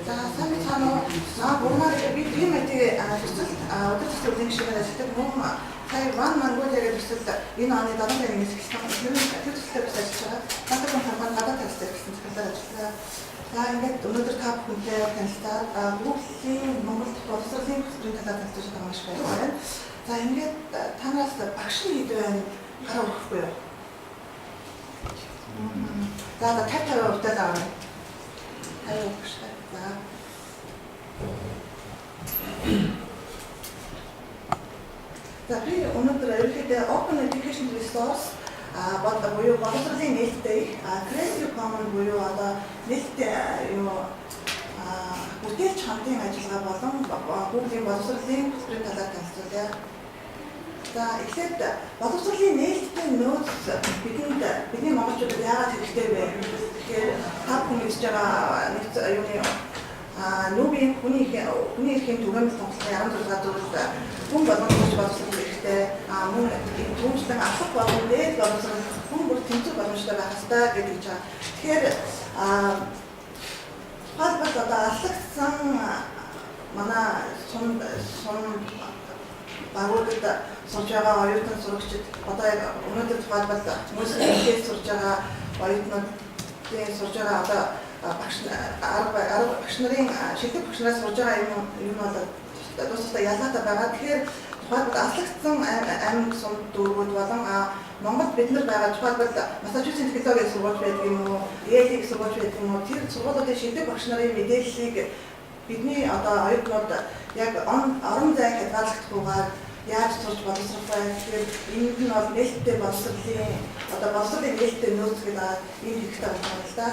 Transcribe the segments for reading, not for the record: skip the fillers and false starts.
За сайн байна уу? Бурмаар би тийм мэдээ төсөл өдөр төслийн шинээр ажилладаг мөн сая ван мангуудыг төсөл энэ оны 7 сарын 1-ээс эхлэх тэр төслөөр ажиллаж байгаа. Гадаад компани гадаад тастай гэсэн зүйлээр ажиллагаа. За ингээд өнөөдөр та бүхэнтэй танилцаад Google-ийн Монгол боловсролын хөтөлбөрийн талаар танилцуулж байгаа маш баярлалаа. За ингээд танаас багш нь хэд байна? Гараа өрөхгүй юу? За 50% удаа аваа. Аюу багш. За би өнөөдөр ерөнхийдөө Open Education Resource буюу боловсролын нээлттэй Creative Commons буюу одоо нээлттэй бүтээлч хамтын ажиллагаа болон Google-ийн боловсролын хөтөлбөрийн талаар танилцуулъя. За эхлээд боловсролын нээлттэй нөөц бидний монголчуудад яагаад хэрэгтэй вэ? Тэгэхээр та бүхэн мэдж байгаа нүүбийн хүний эрхийн түгээмэл сонголтын 16 зүйлс хүн болгон боловсрол хэрэгтэй. Мөн түүнчлэн асах болон дээд боловсрол хүн бүр тэмцэх боломжтой байх ёстой гэдэг чинь. Тэгэхээр тухайлбал одоо аслагдсан манай сум багуудад сурж байгаа оюутан сурагчид одоо өнөөдөр тухайлбал мөсөлтөд сурж байгаа оюутнуудын сурж байгаа одоо багш нарын шилдэг багш нараас сурж байгаа юм бол тусдаа ялгаатай байгаа. Тэгэхээр тухайлбал аслагдсан аймаг сум дүүргүүд болон Монгол бид нар байгаа тухайлбал Массачусетс технологийн сургууль байдаг юм уу, Yale-ийн сургууль байдаг юм уу, тэр сургуулиудын шилдэг багш нарын мэдээллийг бидний одоо оюутнууд яг орон зай хязгаарлагдахгүйгээр яаж сурч боловсруулах вэ? Тэгэхээр энд нь бол нээлттэй боловсролын нээлттэй нөөц гэдэг энэ хэрэгтэй байна л да.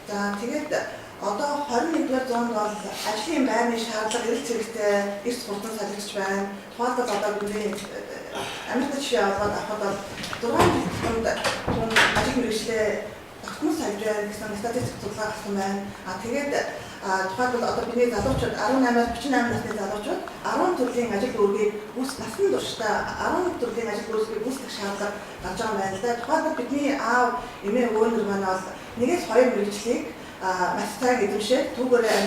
За тэгээд одоо 21-р зуунд бол ажлын байрны шаардлага эрэлт зэрэгтэй эрс хурдан солигдож байна. Тухайлбал одоо бидний Америкт жишээ авахад бол 6 жилд ажил мэргэжлээ тогтмол сольж байна гэсэн статистик судалгаа гарсан байна. Тэгээд тухайлбал одоо бидний залуучууд 18-аас 38 насны залуучууд 10 төрлийн ажил үүргийг насан туршдаа 10 төрлийн ажил үүргийг үүсгэх шаардлага гарч байгаа юм байна л да. Тухайлбал бидний аав эмээ өвөөнөр маань бол 1-2 мэргэжлийг маш сайн эзэмшээд түүгээрээ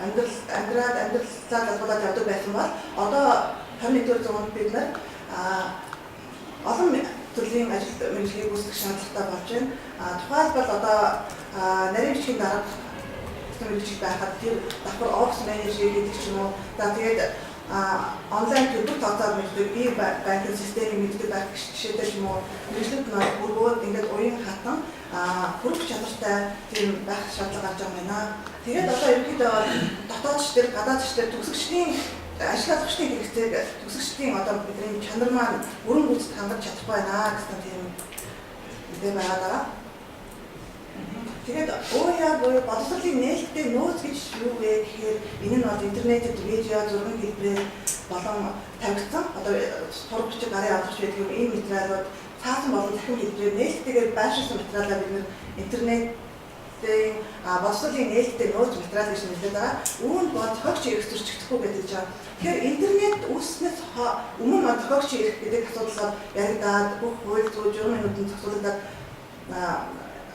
амьдралаа залгуулад явдаг байсан бол одоо 21-р зуунд бид нар олон төрлийн ажил мэргэжлийг үүсгэх шаардлагатай болж байна. Тухайлбал одоо нарийн бичгийн дарга мэргэжил байхад тэр давхар офис менежер гэдэг ч юм уу. За тэгээд онлайн төлбөр тооцоод мэддэг банкинг системийг мэддэг байх жишээтэй ч юм уу. Мэргэжлүүд маань бүргөөд ингээд уян хатан хүрэх чадвартай тийм байх шаардлага гарч байгаа юм байна. Тэгээд одоо ерөнхийдөө дотоодч төр гадаадч төр төгсөгчдийн ажил олгогчдын хэрэгцээг төгсөгчдийн одоо бидний чанар маань бүрэн гүйцэд хангаж чадахгүй байна гэсэн тийм мэдээ байгаа даа. Тэгээд OER буюу боловсролын нээлттэй нөөц гэж юу вэ гэхээр энэ нь бол интернетэд видео, зургийн хэлбэрээр болон тавигдсан одоо сурагч гарын авах байдаг юм ийм материалууд цаасан болон дахин хэлбэрээр нээлттэйгээр байршуулсан материалаа бид нэр интернеттэй боловсролын нээлттэй нөөц материал гэж нэрлэдэг байгаа. Үүнд бол зохиогч эрх зөрчигдөхгүй гэдэг жаа. Тэгэхээр интернет үүснээс өмнө зохиогч эрх гэдэг асуудал яригдаад бүх хууль зүйн журмын нүдэн зохицуулагдаад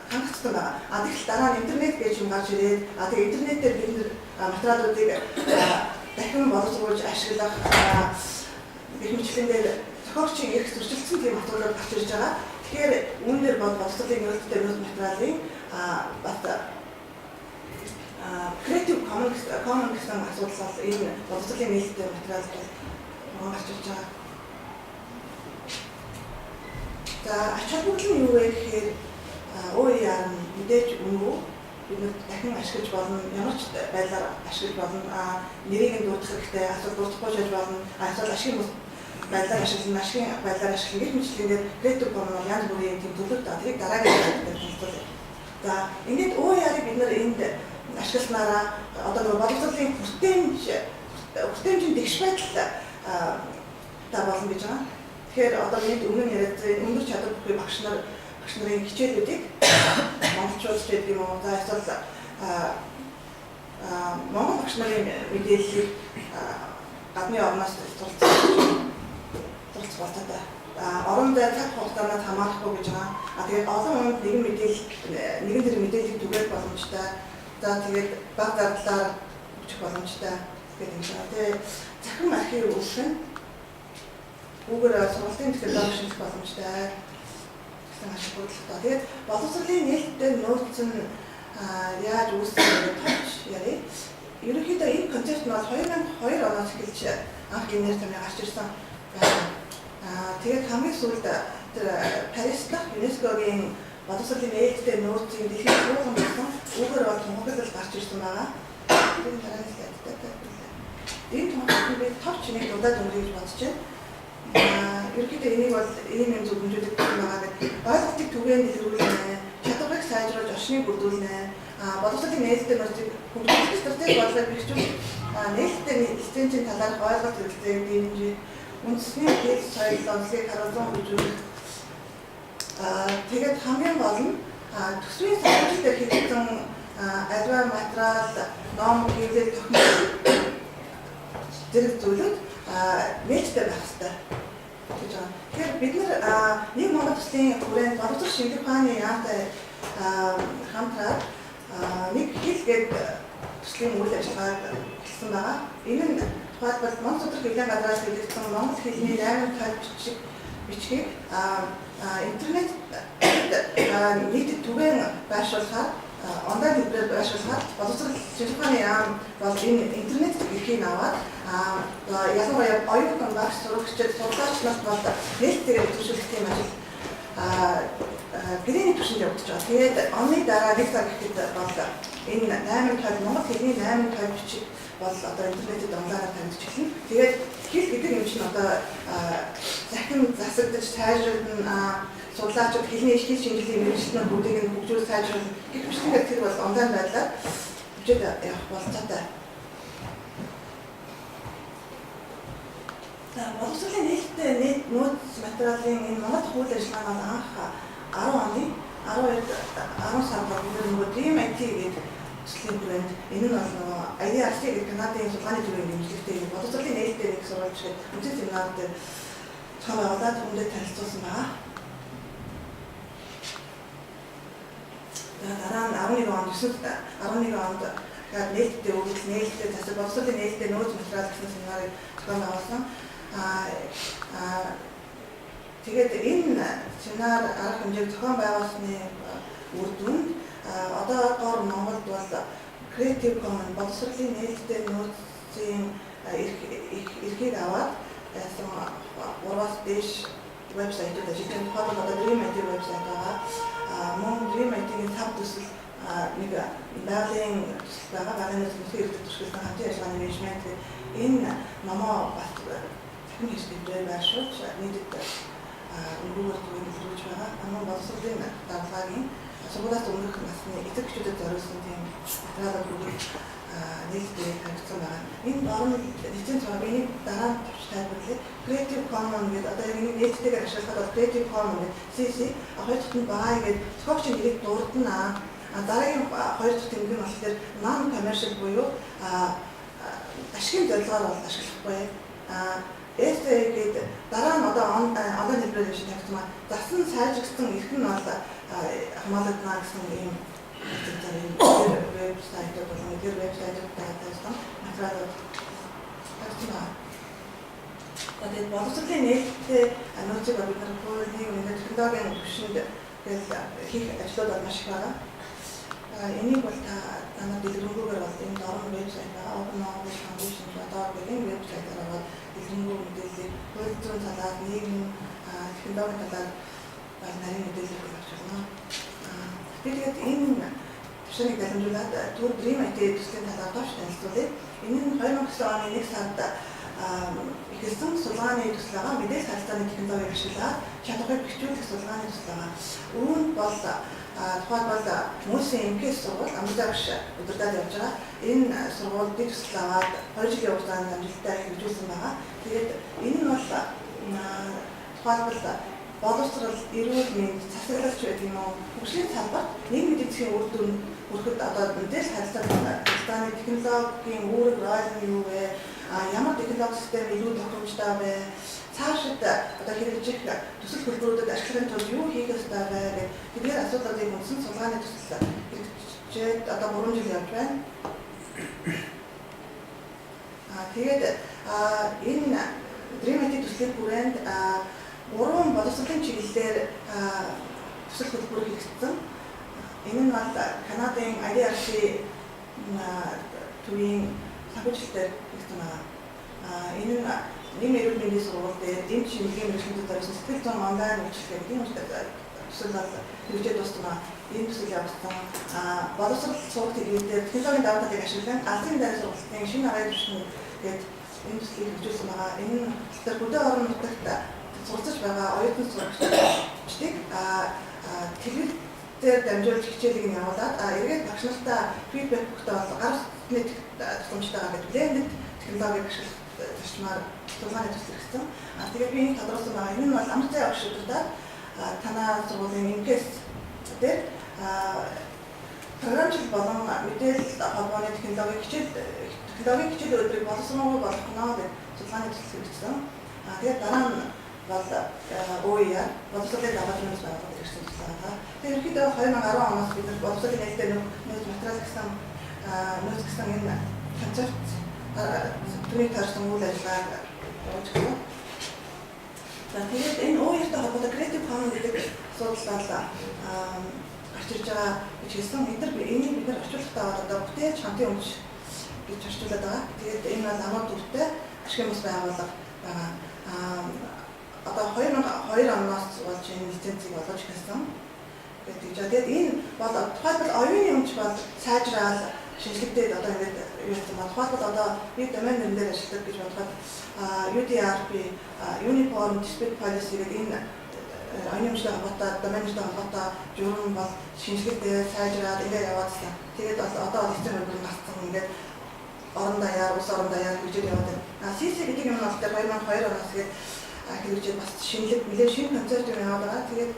хангалттай байгаа. Тэгэхээр дараа нь интернет гэж юм гарч ирээд тэгээ интернетээр бид нэр материалуудыг дахин боловсруулж ашиглах гэх мэтлэнгээр зохиогчийн эрх зөрчилдсөн тийм материалууд гарч ирж байгаа. Тэгэхээр үүнээр бол боловсролын нөөцтэй нөөц материалын Creative Commons гэсэн асуудал бол энэ боловсролын нээлттэй материалууд гарч ирж байгаа. За ач холбогдол нь юу вэ гэхээр OER нь мэдээж үнэ бид дахин ашиглаж болно, ямар ч байдлаар ашиглаж болно, нэрийг нь дуудах хэрэгтэй, асуулт дуудахгүй шиж болно, асуулт ашигын байдлаар ашиглана, ашигын байдлаар ашиглах гэх мэтлэнгээр Creative Commons янз бүрийн тийм төлөвт тэрийг дараагийн хэлбэрээр. За ингээд OER-ыг бид нар энд ашигласнараа одоо нэг боловсролын хүртээмжийн тэгш байдал та болно гэж байгаа. Тэгэхээр одоо бид өмнө нь яриад өндөр чадвар бүхий багш нарын хичээлүүдийг монголчууд гэдэг юм уу. За эсвэл монгол багш нарын мэдээллийг гадны орноос суралцах болтойтой. Орон зай цаг хугацаанаас хамаарахгүй гэж байгаа. Тэгээд олон хүнд нэгэн тэр мэдээллийг түгэх боломж боломжтой. За тэгээд баг зардлаар өгчих боломжтой гэдэг юм шиг. Тэгээд захин архив өгөх нь үүгээр сургалтын технологи шинжлэх боломжтой гэсэн ашиг бодлого. Тэгээд боловсролын нээлттэй нууц нь яаж үүссэн гэдэг товч яриа. Ерөнхийдөө энэ концепт нь бол 2002 оноос эхэлж анх генер томьёо гарч ирсэн байна. Тэгээд хамгийн сүүлд тэр Парис дахь ЮНЕСКОгийн боловсролын нээлттэй нууцын дэлхийн програм болсон үүгээр бол томхоглол гарч ирсэн байгаа. Тэгээд дараагийн слайдтай. Энэ томхоглолыг би товч нэг удаад өнгөрөж бодож байна. Ерөнхийдөө энийг бол ийм зөв хэмжүүлэх байгаа гэдэг ойлголтыг түгээн дэлгэрүүлнэ, чадварыг сайжруулж орчныг бүрдүүлнэ, боловсролын нээлттэй нууцыг хөгжүүлэх стратеги болгож бэхжүүлэх, нээлттэй лицензийн талаарх ойлголт хэрэглэдэг дэмжих, үндэсний хэл соёл онцлогийг харуулсан хөгжүүлэх. Тэгээд хамгийн гол нь төсвийн санхүүжилт дээр хэрэгжсэн аливаа материал, ном, хэвлэл, тохиолдол зэрэг зүйлүүд нээлттэй байх хэрэгтэй. Тэгэхээр бид нэг Монгол төслийн хүрээнд боловсрол шинжлэх ухааны яамтай хамтраад нэг хэл гээд төслийн үйл ажиллагааг хийсэн байгаа. Энэ нь тухайлбал Монгол Судрах хэвлэлийн газраас хэрэгжсэн монгол хэлний 8 тал бичгийг интернет нийтэд түгээн байршуулахаар онлайн хэлбэрээр байршуулахаар боловсрол шинжлэх ухааны яам бол энэ интернет эрхийг аваад ялангуяа оюутан багш сурагчид судлаачнаас бол нээлттэйгээр хөтөлбөрлөх юм ажил гэрээний түвшинд явагдаж байгаа. Тэгээд оны дараа нэг цаг ихэд бол энэ 8 тал монгол хэлний 8 тал бичиг бол одоо интернетэд онлайнаар тавьж эхэлнэ. Тэгээд хэл гэдэг юм чинь одоо захин засагдаж сайжруулна, судлаачид хэлний их хэл шинжилгээний мэргэжлэн бүгдийг нь хөгжүүлж сайжруулна гэх мэтлэгээр тэр бол онлайн байдлаар хөгжиж явах болцоотой. За боловсролын нээлттэй нууц материалын энэ Монгол үйл ажиллагааг анх 10 оны 10 сард нөгөө DMIT гэдэг төслийн хүрээнд энэ нь бол нөгөө IDRC гэдэг Канадын судалгааны төвийн нэмжлэгтэй боловсролын нээлттэй нэг сурвалж гэдэг үндэс семинар дээр цааваа удаад хүндэд танилцуулсан байгаа. Дараа нь 11 онд 11 онд нээлттэй өгөх нээлттэй засаг боловсролын нээлттэй нууц материал гэсэн семинарыг зохион байгуулсан. Тэгээд энэ семинар арга хэмжээг зохион байгуулсны үр дүнд одоо гоор Монголд бол Creative Commons боловсролын нээлттэй нууцын эрхийг аваад 3-аас дээш вебсайтууд ажиллаж байгаа. Тухайлбал одоо DreamIT вебсайт байгаа. Мөн DreamIT-ийн тав төсөл нэг байгалийн төсөл байгаа. Байгалийн төслийн эрхтэй төсөлсөн хамтын ажиллагааны менежмент энэ номоо бас захин хэсгээр байршуулж нийтэд өнгөөр төлөвлөж байгаа. Манай боловсролын дараагийн сургуулиас өмнөх насны эцэг эхчүүдэд зориулсан тийм материалууд бүгд нээлттэй тавьсан байгаа. Энэ орон нэгэн цагийн дараа нь товч тайлбарлая. Creative Commons гэдэг одоо энэ нээлттэйгээр ашиглахад Creative Commons CC хоёр дахь нь бай гэдэг зохиогчийн нэрийг дурдна. Дараагийн хоёр дахь тэмдэг нь болохоор non commercial буюу ашигын зорилгоор бол ашиглахгүй. Essay гэдэг дараа нь одоо онлайн хэлбэрээр хийж тавьсан. Засан сайжрсан эрх нь бол хамгаалагдана гэсэн юм вебсайт болон тэр вебсайтууд тавьсан материалууд тавьсан. Тэгээд боловсролын нээлттэй нууцыг бид нар хуулийн технологийн түвшинд хийх ажлууд маш их байгаа. Энийг бол танаа дэлгэрэнгээр бол энэ дөрвөн вебсайт байгаа. Open Knowledge Foundation гэдэг энэ вебсайтаар бол дэлгэрэнгээр мэдээлэл, хууль зүйн талаар, нийгэм, технологийн талаар нарийн мэдээлэл өгч байна. Тэгээд энэ төвшнийг дамжуулаад түр DreamIT төслийн талаар товч танилцуулъя. Энэ нь 2009 оны 1 сард эхэлсэн судалгааны төсөл байгаа. Мэдээлэл харилцааны технологиг ашиглаад чадварыг бэхжүүлэх судалгааны төсөл байгаа. Үүнд бол тухайлбал Мөсийн МКС сургууль Амбизагш удирдаад явж байгаа. Энэ сургууль дэд төсөл аваад 2 жилийн хугацаанд амжилттай хэрэгжүүлсэн байгаа. Тэгээд энэ нь бол тухайлбал боловсрол, эрүүл мэнд, засаглалч гэдэг юм уу, хөгжлийн салбарт нийгмийн эдийн үр дүн хүрэхэд одоо мэдээлэл харилцааны технологийн үүрэг роль нь юу вэ? Ямар технологи систем илүү тохиромжтой вэ? Цаашид одоо хэрэгжих төсөл хөтөлбөрүүдэд ашиглахын тулд юу хийх ёстой вэ гэх тэдгээр асуудлуудыг үндсэн судалгааны төсөл жишээд одоо 3 жил явж байна. Тэгээд энэ Dream-ийн төслийн хүрээнд 3 боловсролын чиглэлээр төсөл хөтөлбөр хийгдсэн. Энэ нь бол Канадын IDRC төвийн санхүүжилтээр хийгдсэн байна. Энэ нь нийгмийн эрүүл мэндийн сургууль дээр энд чиглэлийн мэргэжлүүд зориулсан сэтгэл зүйн онлайн үйлчилгээ гэдэг юм төсөл бол хэрэгжиж дууссан байна. Энэ төсөл явагдсан. Боловсрол сургалт хэлбэрээр технологийн даваа талыг ашиглан алсын дайны сургалтын шинэ аргын түвшин гэдэг энэ төслийг хэрэгжүүлсэн байгаа. Энэ нь хөдөө орон нутагт суралцж байгаа оюутан сурагчдыг техник дээр дамжуулж хичээлийг нь явуулаад эргээд багш нартаа фидбек өгөхдөө бол гар утасны тусламжтайгаар гэдэг блендed технологиг ашиглах зарчмаар тулгааны төсөл хэрэгжсэн. Тэгээд би энэ тодорхойлсон байгаа. Энэ нь бол амар зай багшуудад танаа сургуулийн МКС дээр програмчлал болон мэдээлэл холбооны технологийн хичээл өдрийг боловсрол болгоно гэдэг судалгааны төсөл хэрэгжсэн. Тэгээд дараа нь бол OER боловсролын даваатмаас байгуулагдсан гэсэн судалгаа. Тэгээд ерөнхийдөө 2010 оноос бид боловсролын нийтдээ нөөц материал гэсэн энэ концепт түүний тарсан үйл ажиллагааг явуулж байгаа. Тэгээд энэ OER-тэй холбоотой Creative Commons гэдэг асуудал гарч ирж байгаа гэж хэлсэн. Энийг бид нар орчуулгахдаа одоо бүтээл чанарын өмч гэж орчуулад байгаа. Тэгээд энэ бол амар дүртэй ашиг хүмүүс байгууллага байгаа. Одоо 2002 оноос болж энэ лицензийг олгож эхэлсэн. Тэгээд энэ бол тухайлбал оюуны өмч бол сайжраад шинжлэхдээ одоо ингээд юу гэсэн ба тухайлбал одоо би домен нэрэн дээр ажилладаг гэж бодоход UDRP Uniform Dispute Policy гэдэг энэ оюуны өмчтэй холбоотой доментэй холбоотой журам бол шинжлэхдээ сайжраад ингээд яваадсан. Тэгээд одоо эцэг хөлбөр гарсан ингээд орон даяар, улс орон даяар хөгжиж яваад байна. CC гэдэг юм бол 2002 оноос гээд хэрэгжиж бас шинэлэг нэлээд шинэ концепт юм яваад байгаа. Тэгээд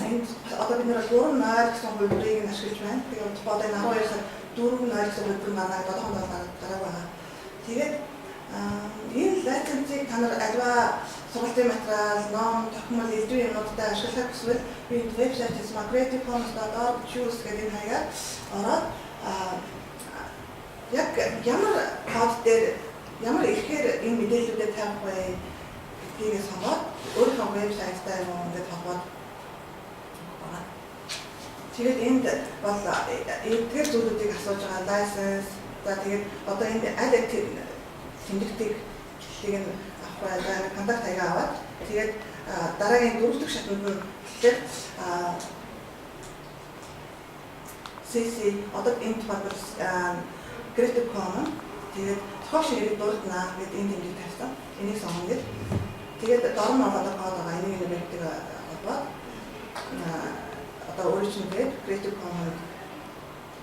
энэ одоо бид нэр 3.0 гэсэн хөлбөрийг нь ашиглаж байна. Тэгээд одоо энэ 12 сар 4.0 гэсэн хөлбөр манай 7 хоног дараа байгаа. Тэгээд энэ лайцензийг та нар альва сургалтын материал, ном, тохиомол элдвийн юмнуудтай ашиглах гэсэн би вебсайтээс creativecommons.org choose гэдэг энэ хаягаар ороод яг ямар код дээр ямар ихээр энэ мэдээллүүдэд тавих вэ гэдгийг сонгоод өөрийнхөө вебсайттай юм ингээд холбоод байгаа. Тэгээд энд бол эдгээр зүйлүүдийг асууж байгаа license за тэгээд одоо энд аль тэмдэгтийг нь авах байлаа контакт хаягаа аваад тэгээд дараагийн дөрөвдөг шатнд нь тэгэхээр CC одоо энэ тухайд Creative Commons тэгээд тохиолч нэрийг дурднаа гэдэг энэ тэмдэг тавьсан. Энийг сонгоно. Тэгээд дор нь одоо код байгаа. Энийг нэртэй холбоод одоо origin гэдэг Creative Commons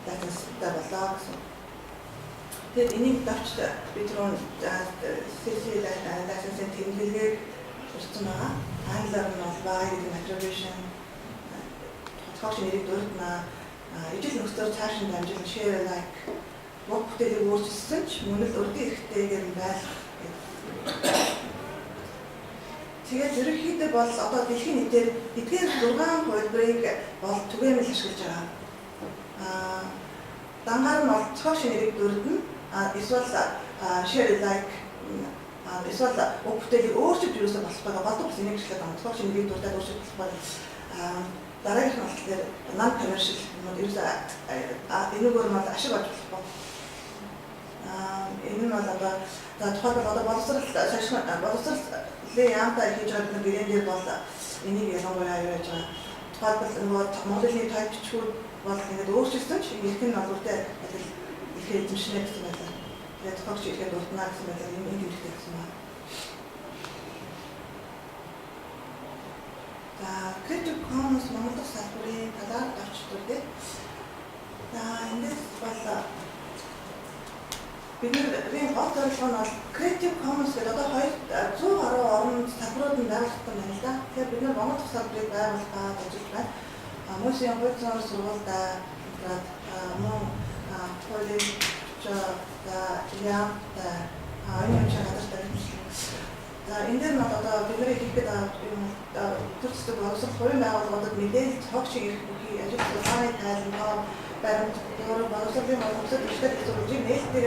license-тай болоо гэсэн. Тэгээд энийг давч бид рүү CC license-ийн тэмдэглэгийг урьдсан байгаа. Англиар нь бол by гэдэг attribution тохиолч нэрийг дурднаа ижил нөхцөөр цааш нь дамжуулан share like бүх бүтээлийг өөрчилсөн ч мөн л урдын эрхтэйгээр нь байх. Тэгээд ерөнхийдөө бол одоо дэлхийн нийтээр эдгээр 6 хөлбөрийг бол түгээмэл ашиглаж байгаа. Дангаар нь бол цогц нэрийг дурдна. Эсвэл share like эсвэл бүх бүтээлийг өөрчилж юусаа болох байгаа болдог бас энийг хэлээд байгаа. Цогц нэрийг дурдаад өөрчилж болох байгаа. Дараагийн нь болохоор non commercial юмуд ерөөсөө энэгээр нь ашиг олж болохгүй. Энэ нь бол одоо тухайлбал одоо боловсролын яамтай хийж байгаа гэрэн дээр бол энийг ялангуяа юу яаж байгаа. Тухайлбал нөгөө Монголын тайпчгууд бол ингээд өөрчилсөн ч ирэх нь олгортой ихээр эзэмшнэ гэсэн байлаа. Тэгээд тохиолч ихээр дурднаа гэсэн байлаа. Энэ тэмдэгтэй гэсэн байна. За Creative Commons Монгол салбарын талаар давчдгүй дээ. За эндээс бол бидний гол зорилго нь бол Creative Commons гэдэг одоо 100 гаруй орнд салбарууд нь байгуулагдсан байна л да. Тэгэхээр бид нар Монгол салбарыг байгуулахад ажиллаж байна. Мөсийн хуудсан сургуультай мөн хуулийн яамтай энэ чагадартай за энэ дээр нь одоо бидний хийхэд юм төрөлсдөг боловсрол хувийн байгууллагуудад мэдээлэл цогц ирэх бүхий ажил судалгааны тайлбар баримтгаар боловсролын боловсрол дэвшдэг зөвлөж нээлтээр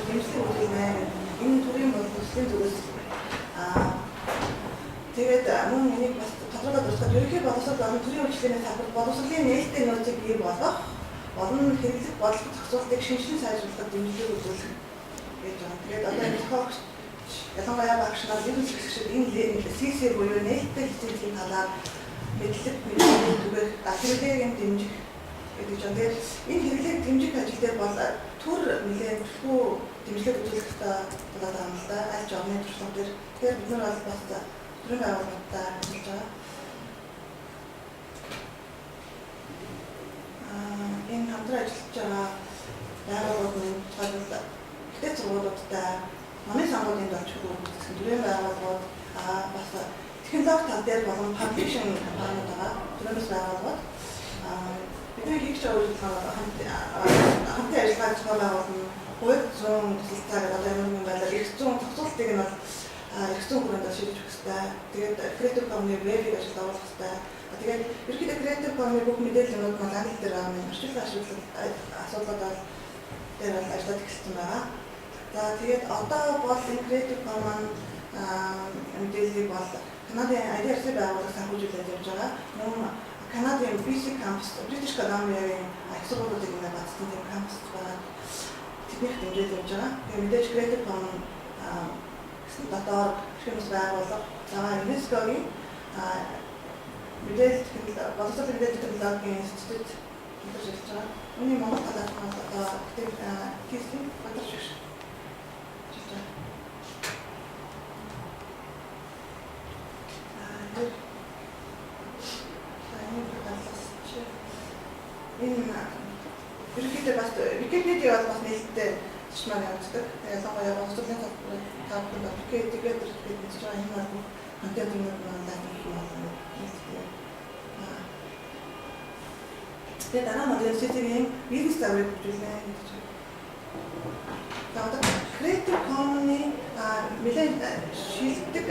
дэмжлэг үзүүлнэ. Энэ төрлийн боловсролын зүгээс тэгээд мөн энийг бас тодорхойлоод үзэхэд ерөнхий боловсрол болон төрийн үйлчлэлийн салбарт боловсролын нээлттэй нөөцийг бий болгох, олон хэрэглэх бодлого зохицуултыг шинжилэн сайжруулах дэмжлэг үзүүлэх гэж байна. Тэгээд одоо энэ тохиолдолд ялангуяа багш нар бизнес гишүүд энэ CC буюу нээлттэй хэсгийн талаар мэдлэг түгээх, хэрэглээг дэмжих гэдэг жоо. Тэгээд энэ хэрэглээг дэмжих ажил дээр бол төр нэлээд төлхөө дэмжлэг үзүүлэх болоод байгаа юм л да. Аль ч орны туршлага дээр. Тэгэхээр бид нар бол бас төрийн байгууллагуудаа ажиллаж байгаа. Энэ хамтран ажиллаж байгаа байгууллагууд тухайлбал ихтэй сургуулиудтай манай сонгуулийн дөрвөлжгүй гэсэн төрийн байгууллагууд бас технологи тал дээр болон паблишинг компаниуд байгаа. Төрөөс байгууллагууд бидний хийх ажиллагаа хамтын ажиллагаа зохиолын хувьд зүүн тусалцаагаар одоо юм байлаа. Их зүүн зохицуултыг нь бол их зүүн хүрээнд шийдэж өгөх хэрэгтэй. Тэгээд креатив компани вебийг ажиллуулах хэрэгтэй. Тэгээд ерөнхийдөө креатив компани бүх мэдээллүүд маань англи дээр орчуулсан асуудлууд дээр ажиллаж эхэлсэн байгаа. За тэгээд одоо бол энэ креатив компани мэдээллийг бол Канадын IDRC байгууллага санхүүжүүлээд явж байгаа. Мөн Канадын BC campus, British Columbia-гийн их сургуулиудыг батцсан тийм кампус байгаа. Тэднийх дэмжиж явж байгаа. Тэгээд мэдээж креатив компани дотор хүмүүс байгууллага байгаа UNESCO-гийн мэдээлэл боловсрол мэдээлэл технологийн институт хийж байгаа. Үүний Монгол талаас нь одоо тийм батарч байна. Энэ ерөнхийдөө бас Википедиа бас нээлттэй тушмаар явагддаг. Ялангуяа боловсролын салбарт Википедиа гэдэг бид чинь энэ бол контент юмнууд маань нээлттэй. Тэгээд дараа нь university-ийн бизнес завыг хөгжүүлнэ гэж байна. Тэгээд креатив компани нэлээд шилдэг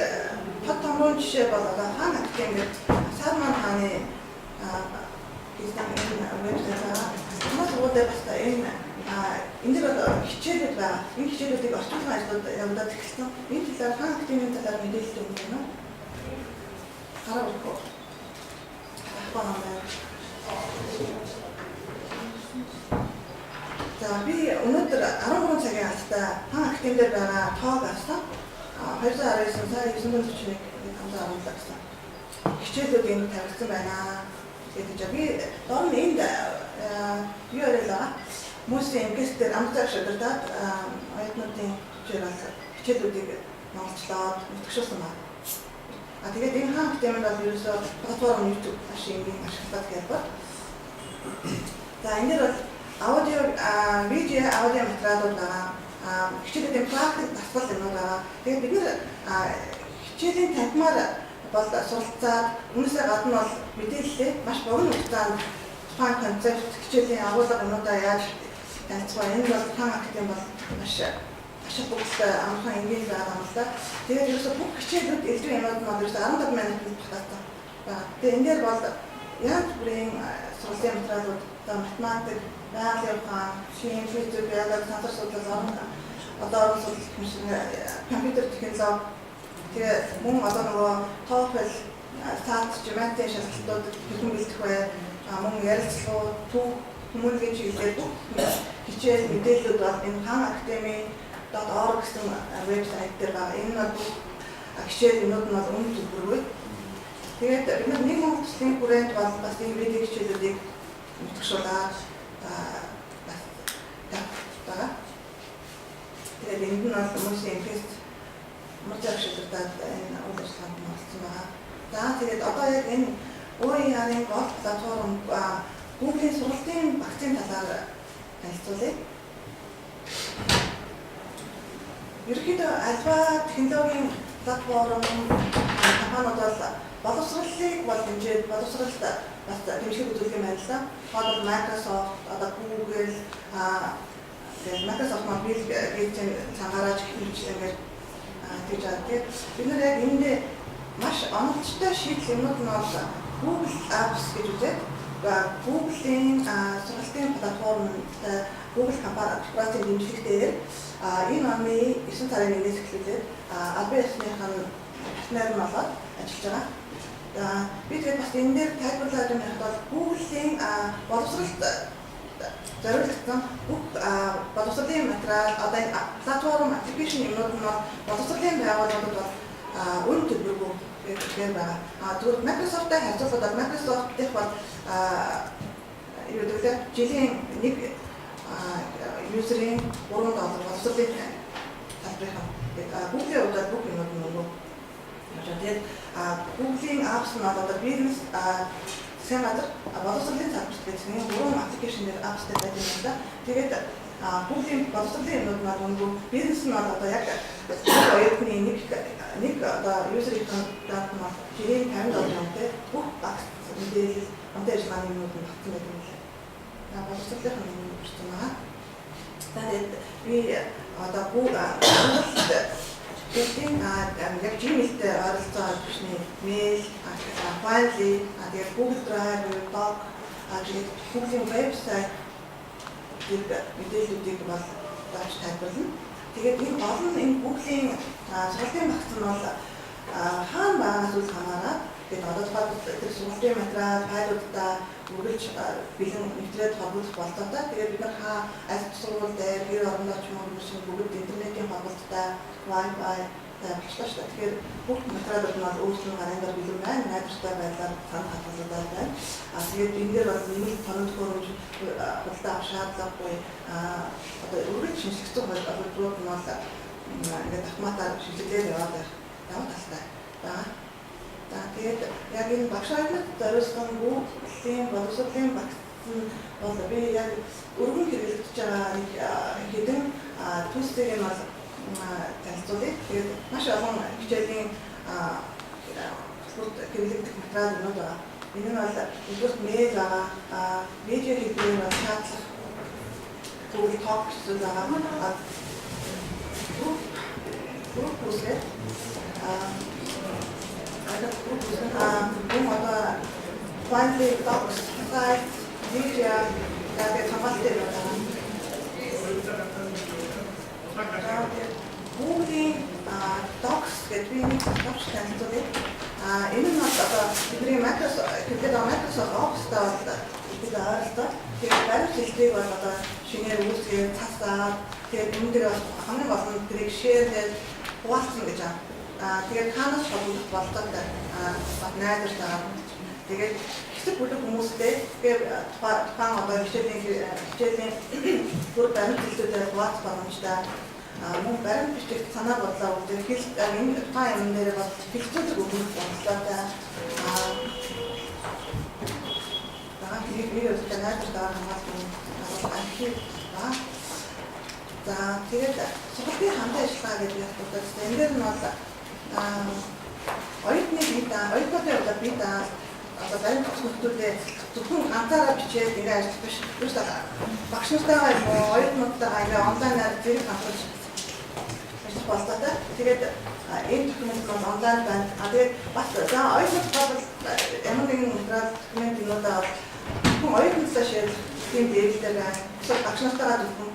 хот томрон жишээ бол одоо хаана гэх юм бэ? Сарман хааны Нас уудаа бас энэ дээр хичээлүүд байгаа. Энэ хичээлүүдийг орчуулгын ажлууд явуулаад эхэлсэн. Энэ талаар хаана активийн талаар мэдээлэл өгөх юм уу? Хараа өгөх. Ахваа байна. За би өнөөдөр 13 цагийн алтаа хаана активин дээр байгаа тоог авсан. 219 сая 941 хамтаа авсан. Хичээлүүд энд тавьсан байна. Тэгээд би дор нь энд юу яриалаа хүмүүсийн инвестер амттай шийдэлдээд оюутнуудын хичээлүүдийг монголчлоод өтгшүүлсэн байна. Тэгээд энэ хаан системд бол ерөөсөө платформ YouTube ашиглан ашиглаад гэдэг. За энэ дээр бол аудио видео аудио материалууд байгаа. Хичээлүүдийн практик дасгал юм байгаа. Тэгээд бид нэр хичээлийн танхимаар бол суралцаад үүнээсээ гадна бол мэдээлэлээ маш богино хугацаанд тухайн концепт хичээлийн агуулга юмудаа яаж танилцгаа энэ бол хаан актив бол маш ашиг бүгдээ амархан энгийн байгаа юм л да. Тэгээд ерөөсөө бүх хичээлүүд илүү юмуд нь ерөөсөө 15 минут баталсан. Тэгээд энэ дээр бол яаж бүрийн сургуулийн материалууд одоо математик, байгалийн ухаан, шинэ физик, биологи, сансар судлал, одоо компьютер технологи тэгээд мөн одоо нөгөө TOEFL, SAT, GMAT-ийн шалгалтууд хэдэн бэлдэх вэ? Мөн ярилцлагууд, төв, хүмүүнлэгийн чиглэлээр бүх хичээл мэдээллүүд бол энэ хаан academy.org гэсэн вебсайт дээр байгаа. Энэ бол хичээл юмуд нь бол өмнө зөвхөргүй. Тэгээд бид нэг монголчуудын хүрээнд бол бас энэ видео хичээлүүдийг утгшуулаад байгаа. Тэгээд энд нь бол хүмүүсийн инвест мөрөөр шилжүүлээд энэ үйл ажиллагаанд оролцсон байгаа. За тэгээд одоо яг энэ OER-ийн гол платформ Google-ийн сургалтын вакцины талаар танилцуулъя. Ерөнхийдөө альва технологийн платформ компаниуд бол боловсролыг бол дэмжиж боловсролд бас дэмжих үзүүлэх юм байна л да. Одоо Microsoft, одоо Google, Microsoft мобиль гээжийн цангараач хэрэгжлэнгээр тэгж байгаа. Тэгээд бид нар яг энд маш онцтой шийдэл юмуд нь бол Google Apps гэж үзээд Google-ийн сургалтын платформтай Google корпорацийн дэмжлэгтэйгээр энэ оны 9 сарын 1-ээс эхлүүлээд албан ёсныхын партнер нь болоод ажиллаж байгаа. Би тэгээд бас энэ дээр тайлбарлаад юм яхад бол Google-ийн боловсролт зориулсан бүх боловсролын материал одоо энэ платформ аппликейшн юмнууд нь боловсролын байгууллагууд бол үн төлбөргүй гэр байгаа. Тэгвэл Microsoft-тай харьцуулбал Microsoft-ийнх бол юу гэдэг вэ? Жилийн нэг юзерийн $3 боловсролын салбарын Google-ийн удаад бүх юмуд нь нөгөө. Тэгээд Google-ийн apps нь одоо бизнес засгийн газар боловсролын салбарт гэсэн юм 3 аппликейшнээр аппстай байдаг юм да. Тэгээд Google-ийн боловсролын юмуд нь нөгөө бизнес нь одоо яг оюутны нэг одоо юзерийн дата нь жилийн $50 үнэтэй бүх багц мэдээлэл онтой ажиллагааны юмуд нь багтсан байдаг юм лээ. Боловсролын юм болсон байгаа. Тэгээд би одоо Google-ийн яг Gmail-тэй ойролцоо бичний mail, file, тэгээд Google Drive, Doc, тэгээд Google-ийн вебсайт мэдээллүүдийг бол доош тайлбарлана. Тэгээд энэ олон энэ Google-ийн сургалтын багц нь бол хаана байгаас үл хамааран тэгээд одоо тэр сургалтын материал файлуудаа үргэлж бэлэн нэвтрээд холбогдох болтойтой. Тэгээд бид нар аль сургууль дээр гэр орондоо ч юм уу бүгд интернетийн холбогдолтой Wi-Fi багшлаа шүү дээ. Тэгэхээр бүх материалууд нь өөрсдөө гараангаар бэлэн байна. Найдвартай байдлаар санал хадгалагдаад байна. Тэгээд энэ дээр бол нэмэлт тоног төхөөрөмж худалдаа авах шаардлагагүй одоо үргэлж шинжлэхцэн холбогдлууд нь бол ингээд автоматар шилжүүлээд яваад талтай байна. Тэгээд яг энэ багш нарын зориулсан Google-ийн боловсролын багц нь бол би яг өргөн хэрэглэгдэж байгаа нэг хэдэн түүсийг нь бол танилцуулъя. Тэгээд маш олон хичээлийн хэрэглэгдэх материалууд байгаа. Энэ нь бол нэгдүгээр мэйл байгаа, видео хэлбэрээр бол чатлах Google Talk гэсэн байгаа. Групп үсгээ одоо finally docs, site, media, тэгээд хамааттай байна. Google-ийн docs гэдэг би нэг доcs танилцуулъя. Энэ нь одоо бидний Microsoft Office-тай бол бид ойролцоо. Тэгээд баримт хэлбэрийг бол одоо шинээр үүсгээд цасаад тэгээд энэ дээр хамгийн гол нь тэрийг share-ээр хуваалцсан гэж байна. Тэгээд хаанаас холбогдох болтойтой найдвартайгаар тэгээд хэсэг бүлэг хүмүүстэй тэгээд тухайн одоо хичээлийн бүр баримт хэлбэрээр хуваалцах боломжтой мөн баримт бичигт санаа бодлоо үзэх энэ тухайн юм дээр бол хэлцүүлэг өгөх боломжтой. Тэгээд үүрэг найдвартайгаар хамгаалсан архив ба за тэгээд сургалтын хамтын ажиллагаа гэдэг нь энэ дээр нь бол оюутны оюутнуудын удаа бид одоо баримт нөхцөлдөө зөвхөн ганцаараа бичээд ингээ ажиллах биш. Juste багш нартайгаа юм уу оюутнуудтайгаа ингээ онлайнаар зэрэг хамтарч ажиллах болтойтой. Тэгээд энэ документ нь онлайн байна. Тэгээд бас за оюутнууд бол ямар нэгэн материал документуудаа хүн оюутнуудтай шеэр тийм дээлтэй байна. Эсвэл багш нартайгаа зөвхөн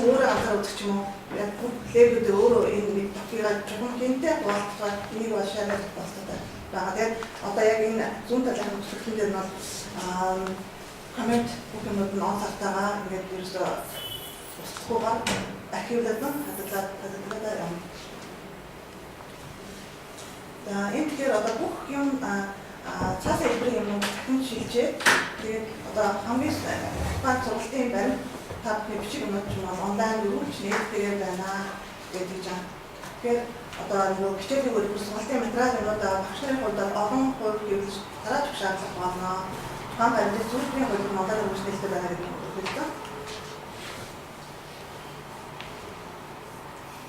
өөрөө анхаарал үзэх юм уу? Яг бүх левелүүд өөрөө энэ нэг тохиолдол жоохон хинтэй болцоод энийг бол шаарах болтойтой. Тэгээд одоо яг энэ зүүн талын хөтөлбөрн дээр нь бол коммент бүх юмуд нь онцгойтойгоо ингээд ерөөсөө устгахгүйгээр архивлаад хадгалаад явна. За энэ тэгэхээр одоо бүх юм цаас хэлбэрийн юм дахин шилжээд тэгээд одоо хамгийн тухайн сургалтын баримт та бүхэн бичиг юмуд ч юм уу онлайн өргөж нээлттэйгээр байна гэдэг жаа. Тэгэхээр одоо нөгөө хичээлийн хөтөлбөр сургалтын материалуудаа багш нарын хувьд олон хувь хэвлэж тарааж өгөх шаардлага байна. Тухайн баримтын зөвлөлийн хөтөлбөр онлайн өргөж нээлттэй байна гэдэг нь хэлсэн.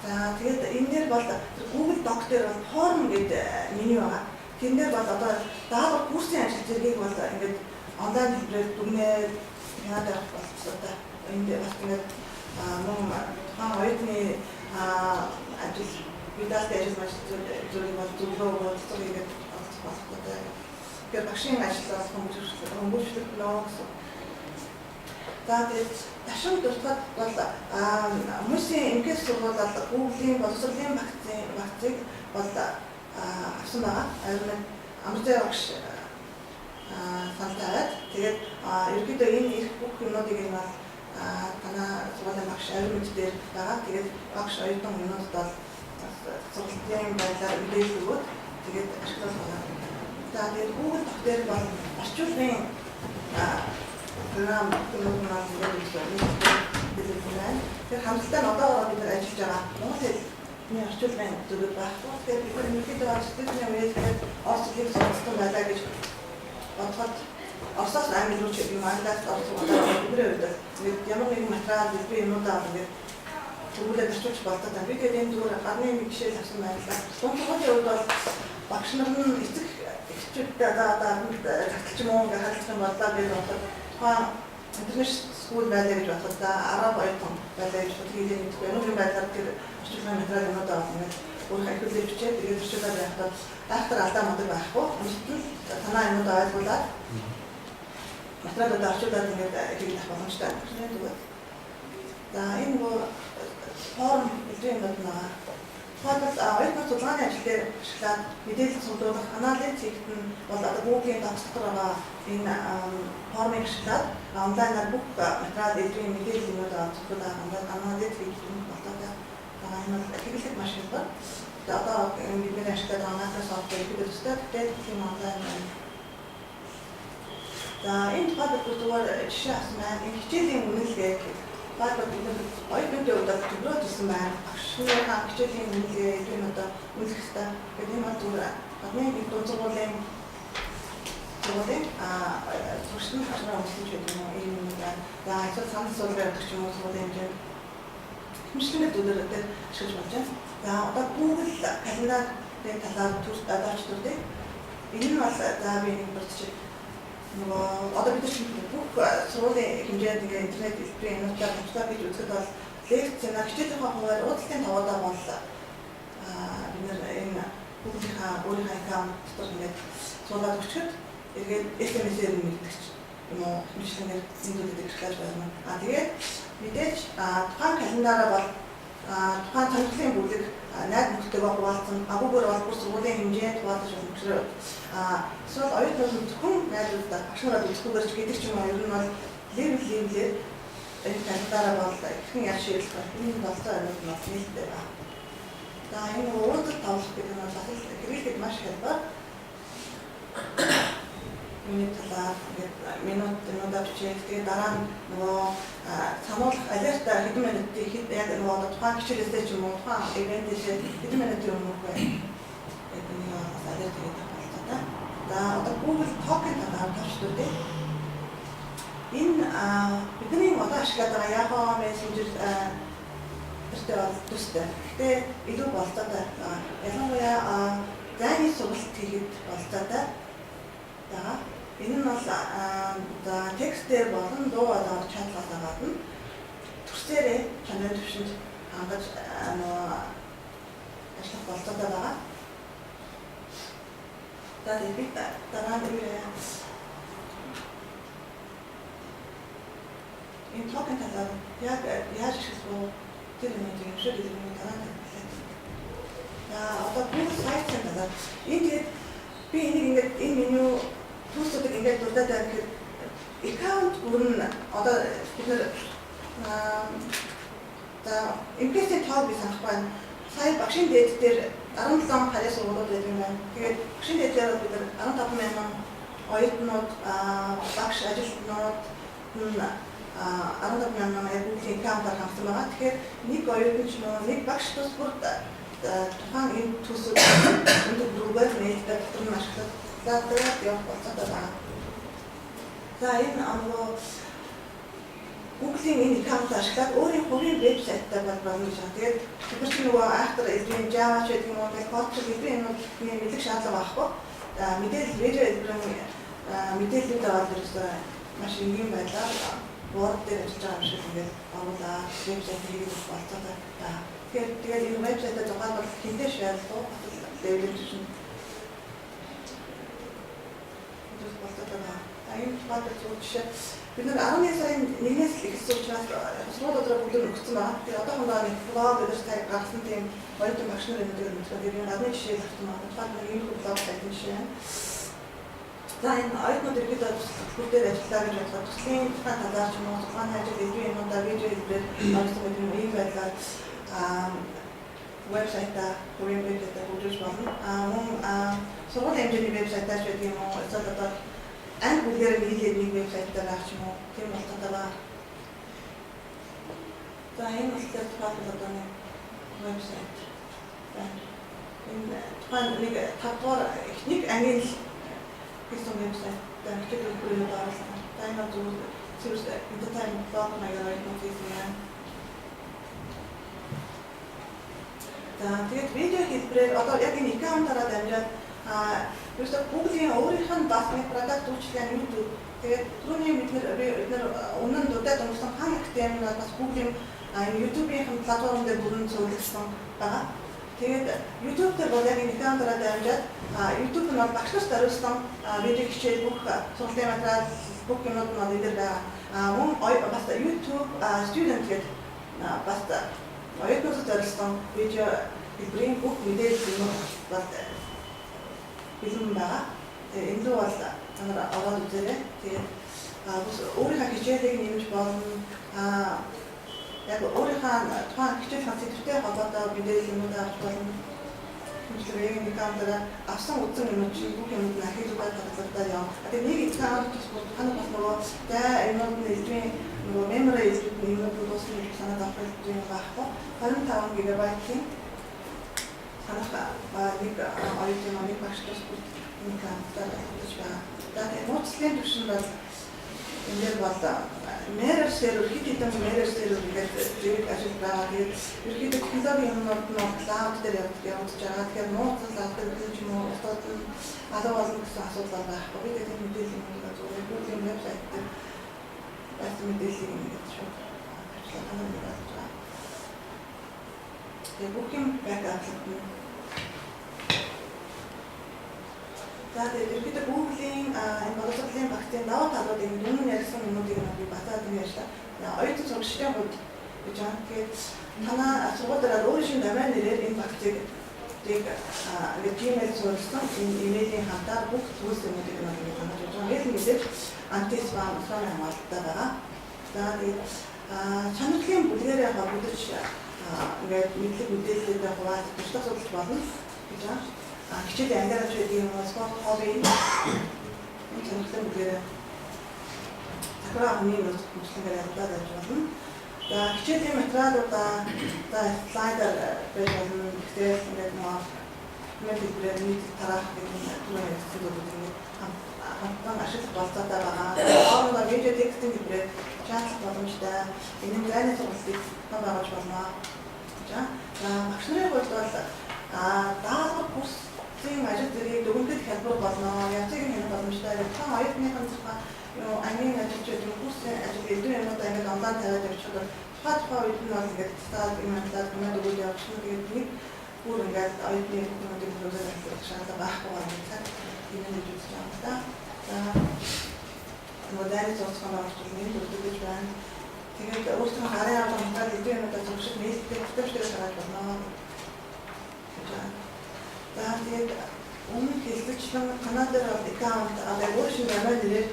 За тэгээд энэ дээр бол Google Doc дээр бол форм гэдэг меню байгаа. Тэн дээр бол одоо даавар курсын ажил зэргийг бол ингээд онлайн хэлбэрээр дүгнээд яагаад авах болцоотой. Энэ дээр бас ингээд мөн тухайн оюутны ажил бидээс ажил маш зүйлийг бол зөвлөө болцоо ингээд олох болтойтой. Тэгэхээр багшийн ажлаас хөнгөлөлт нөө гэсэн. За тэгээд ташин дуртахад бол хүмүүсийн ингээс сургуулиуд Google-ийн боловсролын багцыг бол авсан байгаа. Харин амртай багш сантаад тэгээд ерөнхийдөө энэ их бүх юмнуудыг нь танаа сургуулийн багш ариун мэд дээр байгаа. Тэгээд багш оюутан юмнуудад бол сургуулийн байдлаар мэдээлэл өгөөд тэгээд ашиглаж байгаа. За тэгээд Google дах дээр бол орчуулгын програм гэнүүнээс тэгээд хамтдаа одоо бид нар ажиллаж байгаа. Монгол хэлний орчуулгын зөвлөд байхгүй. Тэгээд бид нар ерөнхийдөө орчуулгын үеэд орос хэлийг сургалтын байлаа гэж бодоход орсоос англи руу ч юм англиас орос удаа бидний хувьд тэгээд ямар нэгэн материал бидний юмудаа ингээд төгөлөд орчуулж болдог. Би тэгээд энэ зүгээр гадны нэг жишээ авсан байлаа. Дундхойд хувьд бол багш нар нь эцэг эхчүүдтэй тагталч юм уу гэж хадлах юм боллоо гэж бодоход интернэшнл скул байлаа гэж бодоход араб оюутан байлаа гэж бодоход хийх юм юм байлаа тэр орчуулгын материал юмудаа ингээд өөрөө хэлүүлж бичээд тэгээд орчуулаад явахдаа айхтар алдаа модог байхгүй. Үнэхээр танаа юмудаа ойлгуулад материалуудаа орчуулад ингээд хийх боломжтой байна. За энэ форм гэдэг юм байна. Хадас оюутны судалгааны ажил дээр ашиглаад мэдээлэл судалгах анализ хийхэд нь бол одоо Google-ийн дагсдагтар байгаа энэ формыг ашиглаад онлайнаар бүх материал эдрийн мэдээлэл юмудаа зөвхөн анализ хийх юм болоод байгаа юм хэрэглэх машин ба. Одоо бидний ашиглаад байгаа Microsoft гэдэг төстэй тийм онлайн байна. За энэ тухайд зүгээр жишээ авсан байна. Энэ хичээлийн үнэлгээ Баатар бид оюутнуудын хувьд төлөвлөж ирсэн байна. Багшныхаа хичээлийн үнэлгээ энэ одоо үнэлэх хэрэгтэй. Тэгээд энэ бол зүгээр гадны нэг дунд сургуулийн туршилтын хашраа үнэлж байдаг юм ийм юм байна. За эсвэл санал сургууль явуулах юм уу сургуулийн хэмжээнд хэмжлэгээ зүйлэрээр ашиглаж болж байна. За одоо Google календрын талаар дадаач төрдөө. Энэ нь бол за би нэг бодчих. Одоо бид бүх сургуулийн хэмжээнд ингээ интернет хэлбэрийн юмнуудаар хамтдаа гэж үзэхэд бол лекцээр хичээлийн хуваар уудалтын тавуудаа бол бид нэр энэ Google-ийнхаа өөрийнхөө аккаунт дотор ингээд суулгаад өчгөд эргээд SMS-ээр мэддэгч юм уу хэмжлэгээр зэндүүлээд ирэх байна. Тэгээд мэдээж тухайн календараа бол тухайн сонирхлын бүлэг найз нөхдөйгөө хуваалцсан агуугаар бол бүр сургуулийн хэмжээнд хуваалцаж өгчрөө эсвэл оюутнууд зөвхөн найзуудаа багш нараа үзэхгүйгээр ч гэдэг ч юм уу ер нь бол левелээр энэ календараа бол ихэнх яах шийдэл байна. Энэ болцоо амьд нь нийлдэг байна. За энэ уудад тавлах гэдэг нь бас хэрэглэхэд маш хялбар. Миний талаар минутаа бичээд тэгээд дараа нь нөгөө сануулгах алерта хэдэн минутын яг нөгөө тухайн хичээлээсээ ч юм уу тухайн ивентээсээ хэдэн минутын өмнөх байх. Энэ алерта гэдэг байна. За одоо Google Token талаар тавьчихдаг тийм. Энэ бидний одоо ашиглаад байгаа Yahoo Messenger тэртээ бол төстэй. Гэтэ илүү болцоотой. Ялангуяа зайны сургалт хийхэд болцоотой. За энэ нь бол текстээр болон дуу хоолойгоор чадлаа гадна төрсөөрөө чанар төвшөнд хангаж ажиллах болцоотой байгаа. За бид дараа нь энэ токен талаар яг яаж ашиглах тэр нэг юм шиг гэдэг нь дараа нь хэлээ. За одоо Google сайт талаар энэ тэгээд би энийг ингээд энэ меню түүсүүдийг ингээд дурдаад байх гэхэд аккаунт бүрэн одоо бид нэр за импресийн тоог би санах байна. Сая багшийн дээд дээр 17 харьяа сургуулиуд байдаг юм байна. Тэгээд багшийн дээд дээр бид 15 мянган оюутнууд багш ажилтнууд 15 мянган Google аккаунтаар хамтсан байгаа. Тэгэхээр нэг оюутан ч мөн нэг багш тус бүр тухайн энэ төсөв өндөр бүргээр нээлттэй дотор нь ашиглаж тэгээд явах болцоотой байна. За энэ Google-ийн энэ аккаунт ашиглаад өөрийн хувийн вебсайттай болно гэж байна. Тэгээд тэр чинь нөгөө автор эдрийн Java ч гэдэг юм уу тэгээд код ч эдрийн юмны мэдлэг шаардлага байхгүй. Мэдээлэл видео эдрийн мэдээллүүд аваад ерөөсөө маш энгийн байдлаар Word дээр ажиллаж байгаа юм шиг ингээд оруулаад вебсайт хийгээд болцоотой. Тэгээд энэ вебсайтаа зугаал бол хэндээ шаардлагатай левелж шин. төрөх болоод байна. Энэ тухайд зөв жишээ бид нар 11 сарын 1-ээс эхэлсэн учраас сургууль дотроо бүгд өгсөн байна. Тэгээд одоохондоо нэг блог дээр цаг гаргасан тийм оюутан багш нар энэ дээр энэ гадны жишээ өгсөн байна. Тухайд нэг юм блог сайт жишээ. За энэ оюутнууд иргэд бүлгээр ажиллаа гэж бодлоо. Төслийн тухайн талаар ч юм уу тухайн ажил эдгээр юмудаа видео хэлбэрээр онцлог гэдэг юм ийм байдлаар вебсайтаа бүрэн вебсайтаа бүрдүүлж болно. Мөн сургуулийн хэмжээний вебсайтаа ч гэдэг юм уу. Эсвэл одоо анги бүлгээр нийлээд нэг вебсайтаа байх ч юм уу. Тийм болтойгоо байна. За энэ болохоор тухайн одоо нэг вебсайт байна. Энэ тухайн нэг 5 дугаар эхний ангийн гэсэн вебсайт дээр хэвлэл бүрээд оруулсан. За энэ зөв зэрэг entertainment blog маягаар хийсэн юм. За тэгээд видео хэлбэрээр одоо яг энэ аккаунтаараа дамжаад ерөөсөө Google-ийн өөрийнх нь бас нэг продакт үйлчлэгээ YouTube. Тэгээд түүний бид нар өмнө нь дуудаад өнгөрсөн хан актем бас Google-ийн YouTube-ийн платформ дээр бүрэн зөвлөсөн байгаа. Тэгээд YouTube дээр бол яг энэ аккаунтаараа дамжаад YouTube нь бол багш нарт зориулсан видео хичээл бүх сургалтын материал бүх юмуд нь энэ дээр байгаа. Мөн бас YouTube student гэдэг бас оюутнуудад зориулсан видео хэлбэрийн бүх мэдээлэл юм бол бэлэн байгаа. Тэгээд энэ бол танаар аваад үзээрэй. Тэгээд өөрийнхөө хичээлийг нэмж болно. Яг өөрийнхөө тухайн хичээл концепттэй холбоотой мэдээлэл юмуд авч болно. Үүнчлэн энэ камераа авсан үзэн юм чи бүх юмд нь ахиулаад татгалзаад яваа. Тэгээд нэг аккаунт бас танаа бас нөгөө юмуд нь эзэн нөгөө memory эзэн юмуд дуусна гэж санаад авах юм байхгүй. 25 GB-ийн танаа нэг оюутны багшлаас энэ камераа авч байгаа. Тэгээд нууцлын төвшин бол энэ дээр бол Mirror server хэдэн mirror server гэдэг зэрэг ажил байгаа. Тэгээд ерөнхийдөө технологийн юмнууд нь cloud дээр явагдаж байгаа. Тэгэхээр нууцлал авдаг гэж юм уу? Остод нь алуу болно гэсэн асуудал байхгүй. Бид энэ мэдээлэл юм зүгээр Google вебсайт дээр бас мэдээлэл юм гэж шүү. Тэгээд бүх юм backup нь. За тэгээд ерөнхийдөө Google-ийн энэ боловсролын багцын даваа талууд энэ өмнө ярьсан юмнуудыг би батаад ингэ ярьлаа. Оюутан сурагчдын хувьд гэж байна. Тэгээд танаа сургууль дээр өөрийн шинэ домен нэрээр энэ багцыг ингээд Gmail суурилсан энэ имэйлийн хамтаар бүх зүйлс юмнуудыг нэг хандаж байгаа. Мэйл мэдээж анти-спам хамгаалалттай байгаа. За тэгээд чанарын бүлгээрээ холбогдож ингээд мэдлэг мэдээлэлтэй хуваалцах туслах судалж болно гэж байна. Хичээлийн ангиарч байдаг юм уу, спорт хобби энэ чанарын бүлгээр захираа хүний нөөц хүчлэгээр явуулаад байж болно. За хичээлийн материалуудаа за слайдер байж болно. Тэгэхээр ингээд мэдээлэлээр нийт тараах гэх юм түрүү зүйлүүд ингээд хамтдаа ашиглах болцоотой байгаа. Хоорондоо видео текстийн хэлбэрээр чатлах боломжтой. Энэ гайны сургалтыг байгуулж болно. За багш нарын хувьд бол даалгавар курс тийм ажил зэрэг дөрөвдөд хялбар болно. Языг хийх боломжтой. Тухайн оюутныхын тухайн ангийн ажилчид курсын ажил эдгээр юмудаа ингээд онлайн тавиад явчихвал тухайн оюутны бол ингээд стад юм надад өгөөд явчихна. Тэгээд нэг бүр ингээд оюутны хүмүүсийн төлөвлөж ажиллах шаардлага байхгүй байна. Тийм нэг зүйл байна та. За модерн зурцхан орчуулсан нэг зүйл гэж байна. Тэгээд өөрсдөө гарын авах юмдаа эдгээр юмудаа зөвшөөрөх нээлттэй хөтөлбөртэй гаргаж болно. За тэгээд өмнө хэлбэрчлэн канал дээр аккаунт өөр шинэ домен нэрээр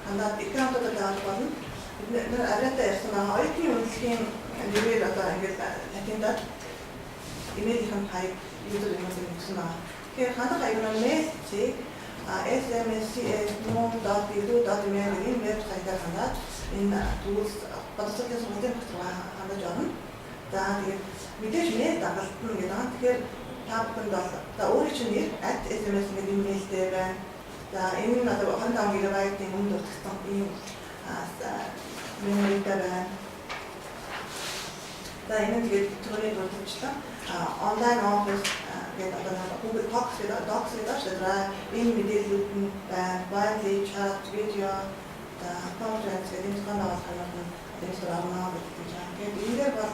хандаад аккаунтуудад авах болно. Бид нэр арайтай ярьсан байгаа оюутны үнэлгээний нэрээр одоо ингээд латиндад имэйлийн хайп юудаг юм гэсэн байна. Тэгэхээр хандах аюулгүй мэйлчийг smscs.edu.mail энэ вебсайтаар хандаад энэ tools боловсролын сургуулийн багцаа хандаж орно. За тэгээд мэдээж мэйл дагалдна гэдэг байна. Тэгэхээр та бүхэнд бол өөрийн чинь нэр @sms гэдэг имэйлтэй байна. За энэ нь одоо 25 GB-ийн өмнө дутагдсан ийм memory байна. За энэ нь тэгээд түрүүний дурдчихлаа. Online office гэдэг одоо Google Docs гэдэг ашиглаад энэ мэдээллүүд нь байна. Chat, видео, conference гэдэг энэ тохиолдол байна. Тэрс орно гэдэг чинь. Тэгээд энэ дээр бол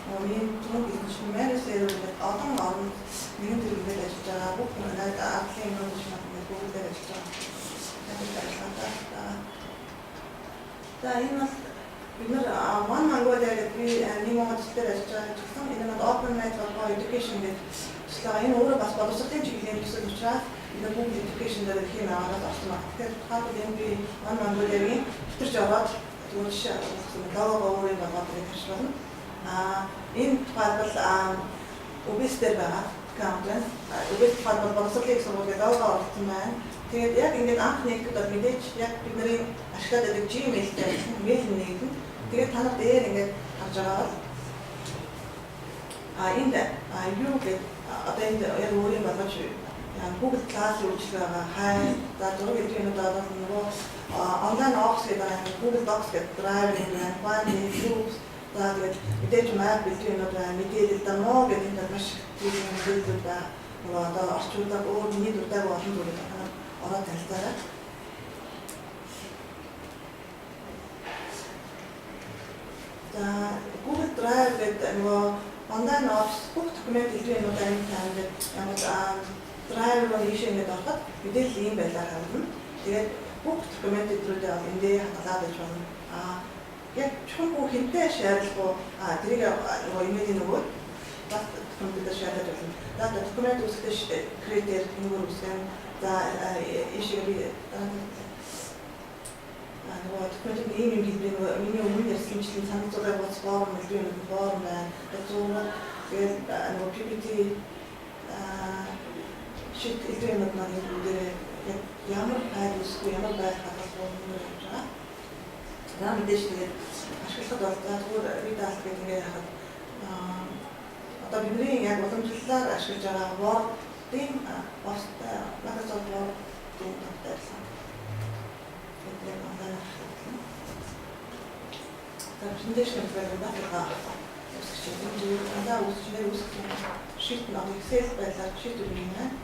хамгийн түрүү хэлсэн мэрисээр олон нэгэн төрөлд ажиллаж байгаа бүх надад аадлын юм шиг Google дээр ажиллаж байгаа. За энэ бол бид нар One Mongolia гэдэг би нэг Монгол дээр ажиллаж байгаа гэсэн энэ нь Open Net for Education гэдэг туслаа. Энэ өөрөө бас боловсролын чиглэлийн төсөл учраас энэ Google Education дээр хэм аваад орсон байна. Тэгэхээр тухайн энэ би One Mongolia-гийн битэрч ороод тэгвэл жишээ логого өөрийн болгоод ирэх гэж байна. Энэ тухайлбал OBS дээр байгаа аккаунт. OBS тухайлбал боловсролын сургуулийн лого орсон байна. Тэгээд яг ингээд анх нэгдэхэд бол мэдээж яг бидний ашиглаад байдаг Gmail-тэй мэйл нэгдэн. Тэгээд та нар дээр ингээд харж байгаа бол энд юу гэдэг одоо энд яг өөрийн болгож Google Class-ийн үйлчилгээ байгаа. Хай за зураг эдгээр юмуд одоо нөгөө онлайн office гэдэг Google Docs гэдэг Drive гэдэг байна. Groups за тэгээд мэдээж map эдгээр юмуд байна. Мэдээлэл демо гэдэг энэ маш тийм мэдээлэл байна. Нөгөө одоо орчуулдаг өөр миний дуртай олон зүйл байна. ороод танилцаарай. За Google Drive гэдэг нөгөө онлайн office бүх документ хэлбэрийн юмудаа танд ямар Drive руу ийшээ ингээд ороход мэдээлэл ийм байлаар харагдана. Тэгээд бүх документ хэлбэрүүдээ энэ дээр хадгалаад байж болно. Яг чухал хинтээ шаардлагагүй тэрийг нөгөө имэйлийн нөгөө бас документээр шаардаж болно. За документ үүсгэж create нөгөө үүсгэн за ишээ би нөгөө документ ийм юм хэлбэрийн миний өмнө ярьсан санал зураг боц форм хэлбэрийн форм байна. Тэгээд нөгөө PPT шит хэлбэрийн нэг дээр ямар файл үүсгэх ямар байр хадгалах юм гэж байна. За мэдээж тэгээд ашиглахад бол зүгээр ридаал гэдэг ингээд хахад одоо бидний яг уламжлалаар ашиглаж байгаа Word-ийн Microsoft Word-ийн тавтайлсан. Тэгээд онлайн ашигласан. За presentation гэдэг нь баталгаа үүсгэж байгаа. Андаа үүсгэж sheet нэг Excel байдлаар sheet өгнө юм байна.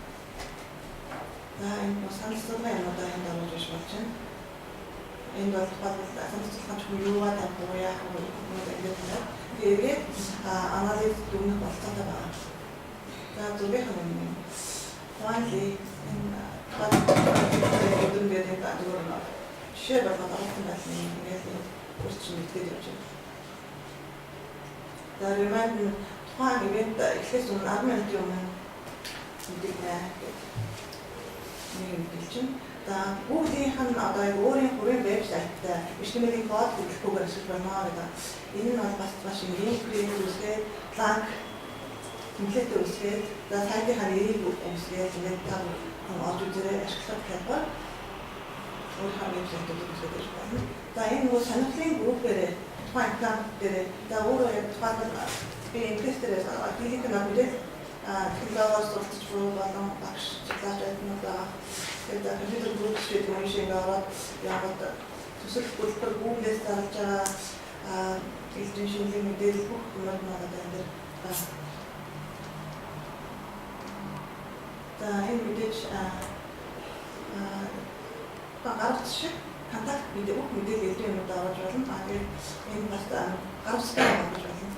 За энэ санал зургийн юмудаа энд оруулж болж байна. Энэ бол саналцуулгач юугаа тавьдаг яах вэ гэдэг нь тэгээд анализ дүгнэх болцоотой байна. За зүгэх юм. Finally энэ гэдэг нь жишээ болгоод авсан байсан юм. Тэгээд үрчин мэдгээд явж байна. За remind тухайн ивент эхлээс өмнө 10 минутын өмнө мэдээлнэ гэдэг нэг мэдээлж байна. За бүгдийнх нь одоо өөрийн хүрээ вебсайттай HTML-ийн код хэлбэрээр ашиглаж байна гэдэг. Энэ нь бас маш линк үүсгээд, ланк темплейт үүсгээд, за сайтынхаа нэрийг үүсгээд ингээд та орж үзээрэй ашиглах хэлбэр өөрийнхөө вебсайтыг үүсгэж байна. За энэ нөгөө сонирхлын группээр тухайн аккаунт дээр за өөрөө яг тухайн би инвесторээс дийлэнх нь мэдээ технологиор суралцж буй болон багш цэцлаач байднуудаа тэгээд компьютер групп шиг юм шиг ороод яваад төсөл хөтөлбөр Google-ээс зарж байгаа элдэн шинжилгээ мэдээлэл бүх юмуд надад энэ дээр байна. За энэ мэдээж гарц шиг контакт мэдээ бүх мэдээлэл элдэн юмуд орж болно. Тэгээд энэ бас гарцтай болж болно.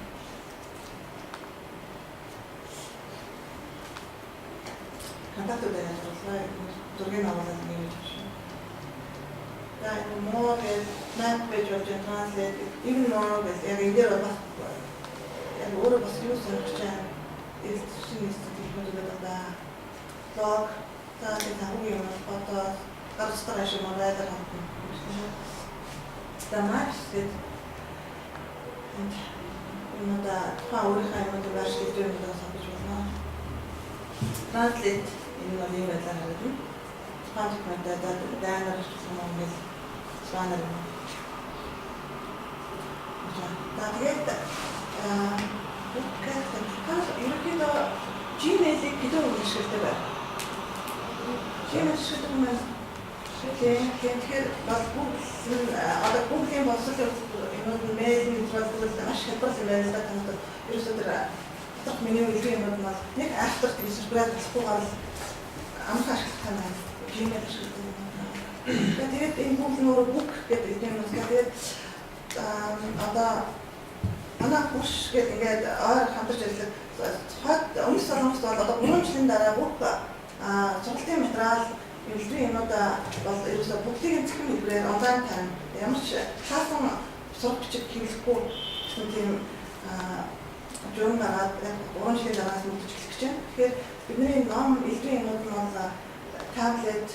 Контактууд яаж боллоо зургийг аваад нэг юм шиг. За энэ more map page or translate even more гэдэг яг энэ дээр бас яг өөрөө бас юу сонирхож байгаа элдсэн стратегиуд байгаа. Log за энэ юм фото гарцтай шиг модаль хавтан. За maps гэдэг энэ да та өөрийнхөө юмд бааш гэдэг юм даа санаж байна. Translate энэ бол юм байлаа харагдана. Хандмтай дайнер юм бол спанер юм. За тэгээд ерөнхийдөө Gmail-ийг хэдэн хүн ашигладаг вэ? Gmail ашигладаг юм байна. Тэгэхээр бас одоо Google-ийн боловсрол юмуд мэйл нэвтрүүлэг маш хялбар юм байна л да танад ерөөсөө тэр так миний үеийн юмуд маань нэг автор гэсэн брат болохгүйгээр амх ашиглах юм байна. Gmail ашигладаг юм байна. Тэгээд энэ Google нөр book гэдэг юм уу тэгээд одоо манай курс гэдэг ингээд хамтарч ажиллах хад өмнө солонгост бол одоо 3 жилийн дараа бүх сургалтын материал Илэрхийллийн юмудаа бол ерөөсөө бүгдийн цахим хэлбэрээр онлайн тарин ямар ч цаасан сурах бичиг хэрэглэхгүй гэсэн тийм журам гараад 3 жилийн дараас мөрдөж эхлэх гэж байна. Тэгэхээр бидний ном илэрхийллийн юмуд нь бол таблет,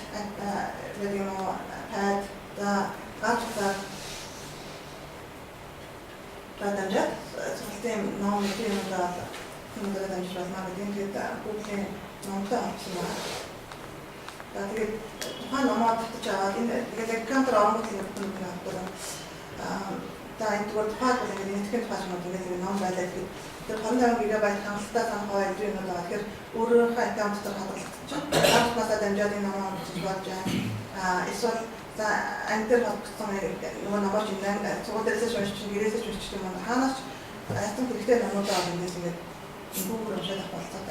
гэдэг юм уу, пад, гаджетаар дамжаад сургалтын ном илэрхийллийн юмудаа хүмүүстээ дамжиж болно гэдэг. Тэгээд Google-ийн номтой авсан байна. Тэгээд тухайн номоо татаж аваад тэгээд аккаунтаар оронгот л бүгд нэг авдаг. Энэ зүгээр тухайд бол ингээд нэгтгэн тухай юм ингээд ном байлаа гэдэг. Тэр 25 гигабайт хангалттай санах хаваа илэрхийллийн юмуд байгаа. Тэгэхээр өөрийнхөө аккаунт дээр хадгалагдчихсан. Гаджетнасаа дамжаад энэ номоо авчиж болж байгаа. Эсвэл за анги дээр холбогдсон нөгөө номооч юм цугуул дээрээс уншиж, гэрээсээ уншиж юм байна. Хаанаач айтан хэрэгтэй номуудаа авах юм ингээд Google уншаад авах болцоо.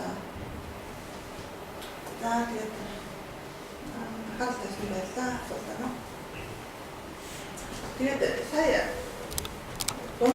За тэгээд хаалт тавьсан байлаа. Тэгээд сая